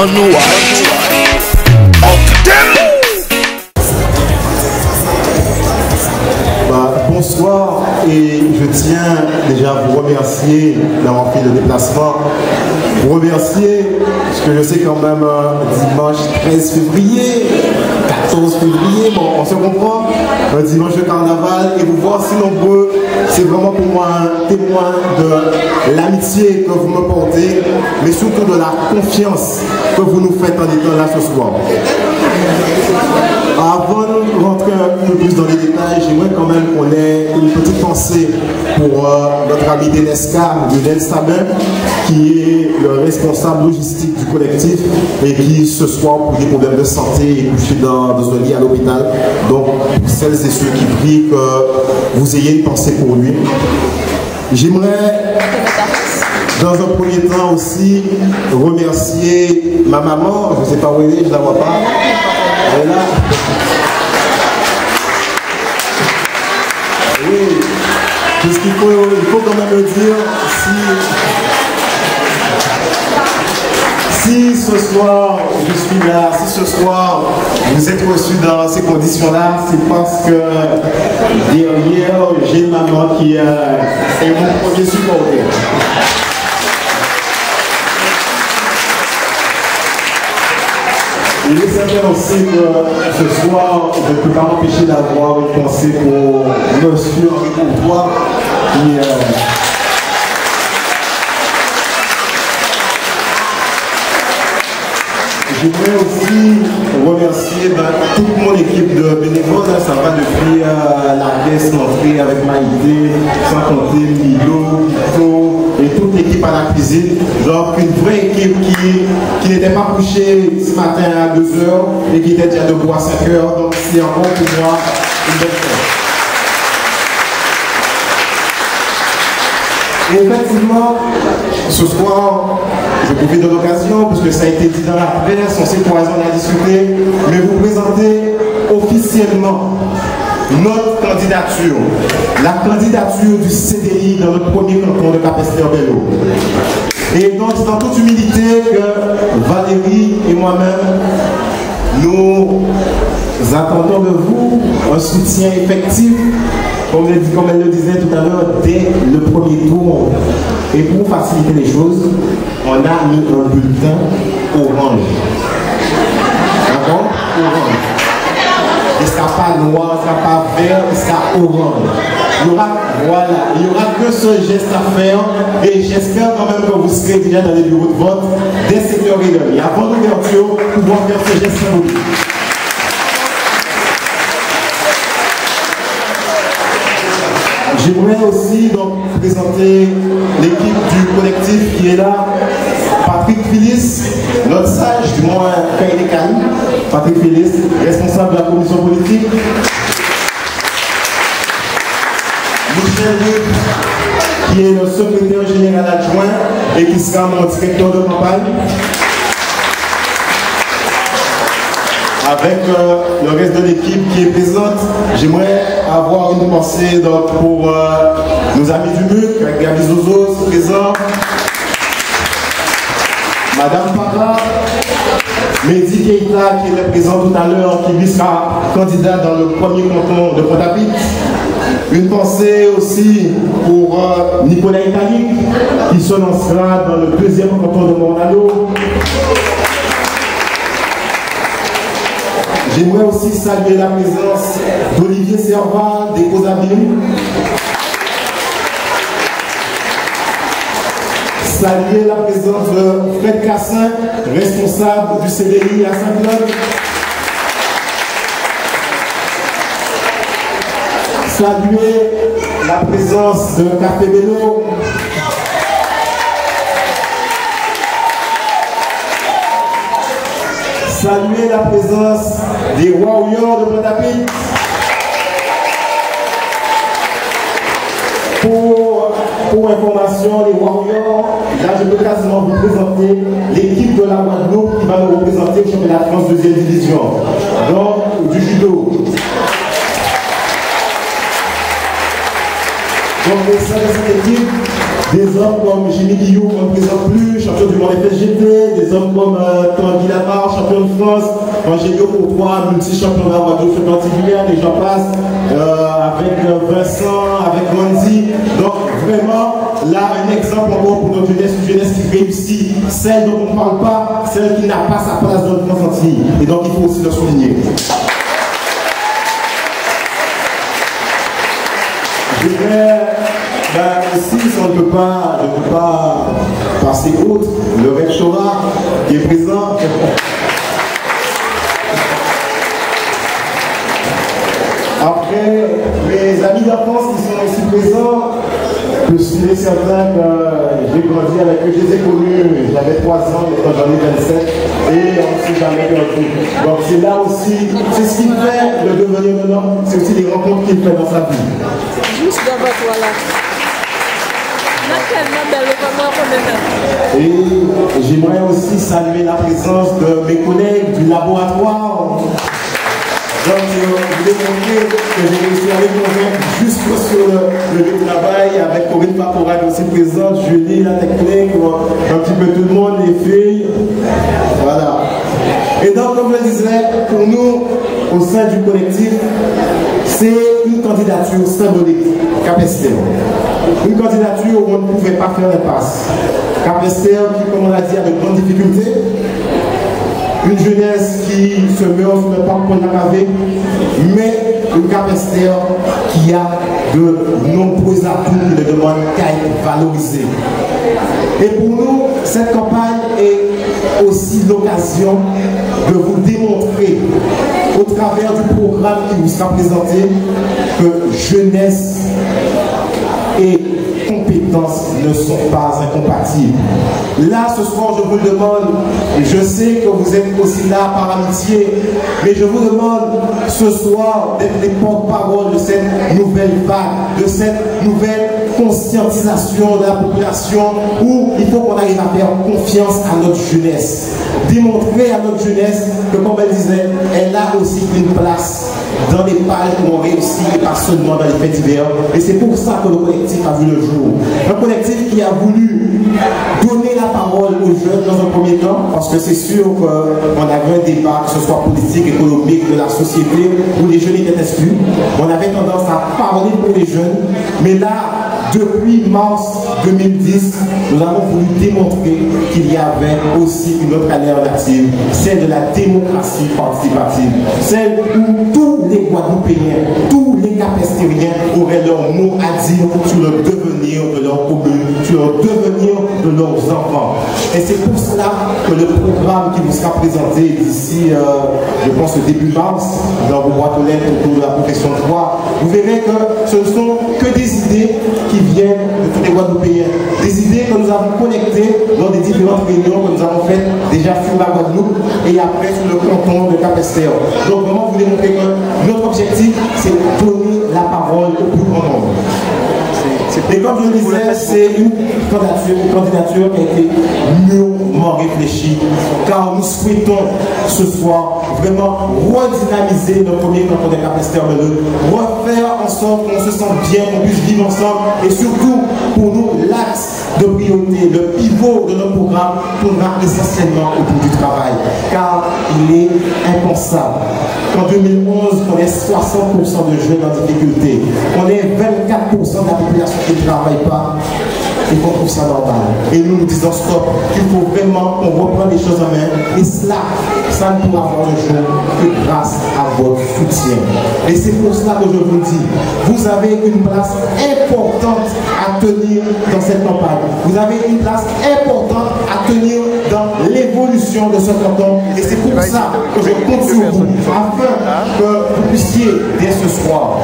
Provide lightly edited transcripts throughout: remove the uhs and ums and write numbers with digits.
Manu White. Bonsoir, et je tiens déjà à vous remercier d'avoir fait le déplacement. Vous remercier, parce que je sais quand même dimanche 13 février, 14 février, bon, on se comprend, un dimanche de carnaval, et vous voir si nombreux, c'est vraiment pour moi un témoin de l'amitié que vous me portez, mais surtout de la confiance que vous nous faites en étant là ce soir. Avant de rentrer un peu plus dans les détails, j'aimerais quand même qu'on ait une petite pensée pour notre ami Denesca, Lionel Sabin, qui est le responsable logistique du collectif et qui ce soir, pour des problèmes de santé, est couché dans un lit à l'hôpital. Donc, pour celles et ceux qui prient, que vous ayez une pensée pour lui. J'aimerais, dans un premier temps aussi, remercier ma maman. Je ne sais pas où elle est, je ne la vois pas. Elle est là. Oui, parce qu'il faut quand même le dire, si ce soir je suis là, si ce soir vous êtes reçus dans ces conditions-là, c'est parce que derrière j'ai une maman qui est mon premier supporter. Il est certain aussi que ce soir, je ne peux pas m'empêcher d'avoir une pensée pour Monsieur Henri Courtois, qui j'aimerais aussi remercier toute mon équipe de bénévoles. Ça va depuis la caisse, l'entrée avec Maïté, sans compter Milo, Vito et toute l'équipe à la cuisine. Donc une vraie équipe qui n'était pas couchée ce matin à 2 h et qui était déjà debout à 5 h. Donc c'est encore pour moi une belle chose. Et effectivement, ce soir, je profite de l'occasion, parce que ça a été dit dans la presse, on sait qu'on a discuté, mais vous présentez officiellement notre candidature, la candidature du CDI dans notre premier canton de Capesterre-Belle-Eau. Et donc, c'est en toute humilité que Valérie et moi-même, nous attendons de vous un soutien effectif, comme elle le disait tout à l'heure, dès le premier tour. Et pour faciliter les choses, on a mis un bulletin orange. D'accord? Orange. Il ne sera pas noir, il ne sera pas vert, il sera orange. Il y aura que ce geste à faire, et j'espère quand même que vous serez déjà dans les bureaux de vote dès 7h30. Avant l'ouverture, pour pouvoir faire ce geste symbolique. J'aimerais aussi donc présenter l'équipe du collectif qui est là. Patrick Philis, notre sage, du moins Kaïdekani. Patrick Philis, responsable de la commission politique. Michel Luc, qui est le secrétaire général adjoint et qui sera mon directeur de campagne. Avec le reste de l'équipe qui est présente, j'aimerais avoir une pensée donc, pour nos amis du MUC, avec Gabi Zozo présent, Madame Para, Mehdi Keita qui était présent tout à l'heure, qui lui sera candidat dans le premier canton de Pointe-à-Pitre. Une pensée aussi pour Nicolas Italique, qui se lancera dans le deuxième canton de Mornalo. J'aimerais aussi saluer la présence d'Olivier Servat, des Causabiles. Saluer la présence de Fred Cassin, responsable du CDI à Saint-Claude. Saluer la présence de Café Bello. Saluer la présence des Warriors de Pointe-à-Pitre. Pour information, les Warriors, là je peux quasiment vous présenter l'équipe de la Guadeloupe qui va nous représenter au championnat de France 2e division. Donc, du judo. Donc, au sein de cette équipe, des hommes comme Jimmy Guillaume, on ne présente plus, champion champion du monde FSGT, des hommes comme Tanguy Lamarche, champion de France, Angélio Courtois, multi-champion de la Guadeloupe, champion titulaire, et j'en passe, avec Vincent, avec Mandy. Donc vraiment, là, un exemple encore pour notre jeunesse, une jeunesse qui réussit, celle dont on ne parle pas, celle qui n'a pas sa place dans le France entier. Et donc il faut aussi le souligner. Je dirais, aussi, on ne peut pas passer outre le rectorat qui est présent. Après, mes amis d'enfance qui sont ici présents, je suis certain que j'ai grandi avec eux, je les ai connus, j'avais 3 ans, quand j'en ai 27, et on ne s'est jamais perdu. Donc c'est là aussi, c'est ce qui fait le devenir de l'homme, c'est aussi les rencontres qu'il fait dans sa vie. Juste devant toi là. Et j'aimerais aussi saluer la présence de mes collègues du laboratoire. Donc, je voulais montrer que j'ai réussi à les convaincre jusqu'au sur le lieu de travail, avec Corinne Paporal aussi présente, Julie, la technique, un petit peu tout le monde, les filles. Voilà. Et donc, comme je le disais, pour nous, au sein du collectif, c'est une candidature symbolique, Cap-Esther. Une candidature où on ne pouvait pas faire l'impasse. Cap-Esther qui, comme on l'a dit, a de grandes difficultés. Une jeunesse qui se meurt sur le parc Paul-Lacavé, mais une Cap-Esther qui a de nombreux atouts qui ne demandent qu'à être valorisés. Et pour nous, cette campagne est aussi l'occasion de vous démontrer, au travers du programme qui vous sera présenté, que jeunesse et compétences ne sont pas incompatibles. Là, ce soir, je vous le demande, je sais que vous êtes aussi là par amitié, mais je vous demande ce soir d'être les porte-parole de cette nouvelle vague, de cette nouvelle conscientisation de la population où il faut qu'on arrive à faire confiance à notre jeunesse. Démontrer à notre jeunesse que, comme elle disait, elle a aussi une place dans les pages où on réussit et pas seulement dans les faits divers. Et c'est pour ça que le collectif a vu le jour. Un collectif qui a voulu donner la parole aux jeunes dans un premier temps, parce que c'est sûr qu'on avait un débat, que ce soit politique, économique, de la société, où les jeunes étaient exclus. On avait tendance à parler pour les jeunes, mais là, depuis mars 2010, nous avons voulu démontrer qu'il y avait aussi une autre alternative, celle de la démocratie participative, celle où tous les Guadeloupéens, tous les Cap-Estériens auraient leur mot à dire sur le devenir de leur commune, sur le devenir de leurs enfants. Et c'est pour cela que le programme qui vous sera présenté d'ici, je pense, au début mars, dans vos boîtes aux lettres autour de la profession de droit, vous verrez que ce ne sont que des idées qui viennent de tous les Guadeloupéens. Des idées que nous avons connectées lors des différentes réunions que nous avons faites déjà sur la Guadeloupe et après sur le canton de Cap-Esther. Donc vraiment vous démontrer que notre objectif c'est de donner la parole au plus grand nombre. Et comme je le disais, c'est une candidature qui a été mûrement réfléchie, car nous souhaitons ce soir vraiment redynamiser notre premier canton de Cap-Esther, refaire en sorte qu'on se sente bien, qu'on puisse vivre ensemble, et surtout pour nous l'axe de priorité, le pivot de notre programme tournera essentiellement autour du travail, car il est impensable qu'en 2011, on ait 60% de jeunes en difficulté, on ait 24% de la population qui ne travaille pas, et qu'on trouve ça normal. Et nous disons stop, il faut vraiment qu'on reprenne les choses en main, et cela, ça ne pourra avoir le jour que grâce à votre soutien. Et c'est pour cela que je vous dis, vous avez une place importante à tenir dans cette campagne. Vous avez une place importante à tenir dans l'évolution de ce canton. Et c'est pour ça que je compte sur vous, afin que vous puissiez, dès ce soir,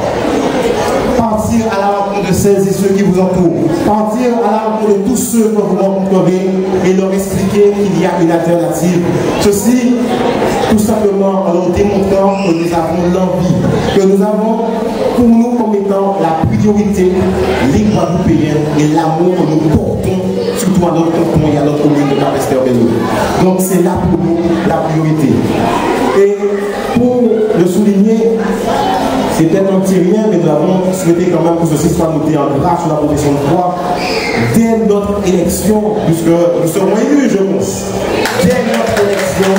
partir à la rencontre de celles et ceux qui vous entourent, partir à la rencontre de tous ceux que vous rencontrerez et leur expliquer qu'il y a une alternative. Ceci, tout simplement en leur démontrant que nous avons l'envie, que nous avons pour nous comme étant la priorité, les Guadeloupéens et l'amour que nous portons surtout à notre canton et à notre commune de Cap-Esther-Belle-Eau. Donc c'est là pour nous la priorité. Et pour le souligner, C'est peut-être un petit rien, mais nous avons souhaité quand même que ceci soit noté en gras sur la profession de foi dès notre élection, puisque nous serons élus, je pense. Dès notre élection,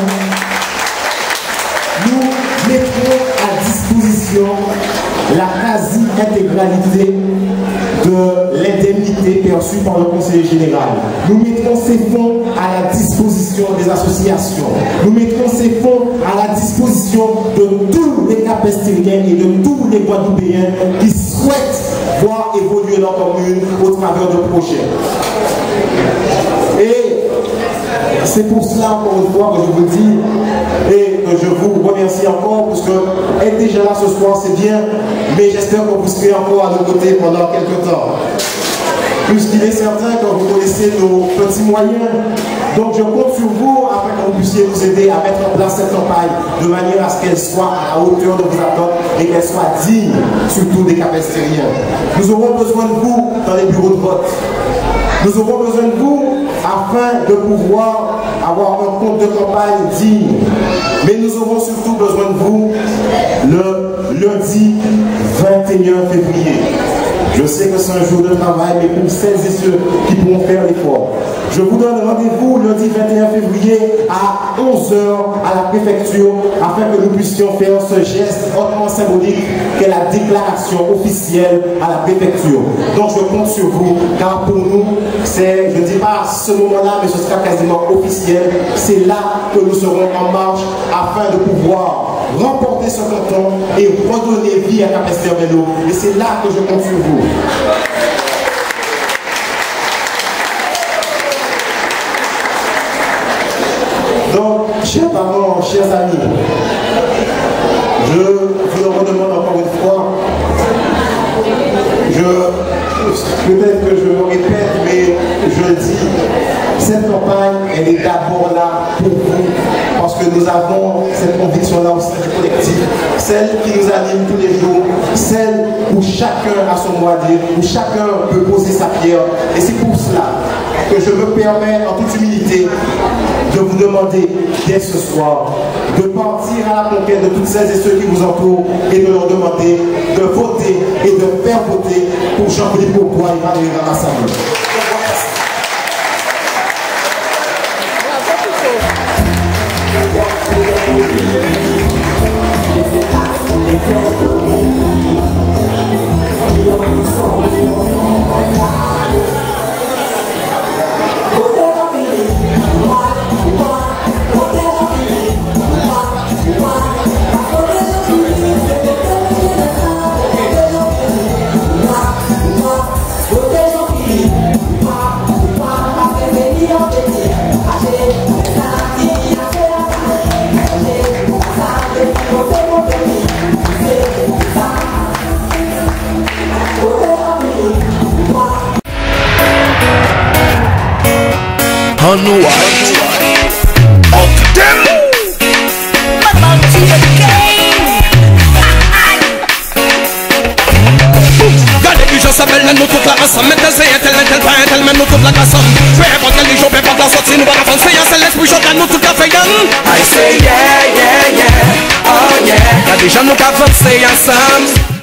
nous mettrons à disposition la quasi-intégralité de l'indemnité perçue par le conseiller général. Nous mettrons ces fonds à la disposition des associations. Nous mettrons ces fonds à la disposition de tous les capestériens et de tous les Guadeloupéens qui souhaitent voir évoluer leur commune au travers de projets. Et c'est pour cela, encore une fois, que je vous dis et que je vous remercie encore, parce que être déjà là ce soir, c'est bien, mais j'espère que vous serez encore à nos côtés pendant quelques temps. Puisqu'il est certain que vous connaissez nos petits moyens. Donc je compte sur vous afin que vous puissiez nous aider à mettre en place cette campagne de manière à ce qu'elle soit à la hauteur de vos attentes et qu'elle soit digne, surtout des capestériens. Nous aurons besoin de vous dans les bureaux de vote. Nous aurons besoin de vous afin de pouvoir avoir un compte de campagne digne. Mais nous aurons surtout besoin de vous le lundi 21 février. Je sais que c'est un jour de travail, mais pour celles et ceux qui pourront faire l'effort, je vous donne rendez-vous lundi 21 février à 11 h à la préfecture afin que nous puissions faire ce geste hautement symbolique qu'est la déclaration officielle à la préfecture. Donc je compte sur vous, car pour nous, c'est, je ne dis pas à ce moment-là, mais ce sera quasiment officiel. C'est là que nous serons en marche afin de pouvoir remporter ce canton et redonner vie à Capesterre-Belle-Eau. Et c'est là que je compte sur vous. Donc, chers parents, chers amis, je vous le redemande encore une fois. Peut-être que je me répète, mais je le dis, cette campagne, elle est d'abord là pour vous, parce que nous avons cette conviction-là au sein du collectif, celle qui nous anime tous les jours, celle où chacun a son mot à dire, où chacun peut poser sa pierre. Et c'est pour cela que je me permets, en toute humilité, de vous demander dès ce soir de partir à la conquête de toutes celles et ceux qui vous entourent et de leur demander de voter et de faire voter pour Jean-Philippe Courtois et Valérie Ramassamble. On what? Up them! About to the game. Gardez du jeu s'appelle nous toute la race. Mettez tel pas tel nous toute la casse. Peu importe quel jour, peu importe la sortie, nous allons avancer. C'est l'esprit chaud nous toute la fayonne. I say yeah, yeah, yeah, oh yeah. Y'a des gens nous qu'à avancer ensemble.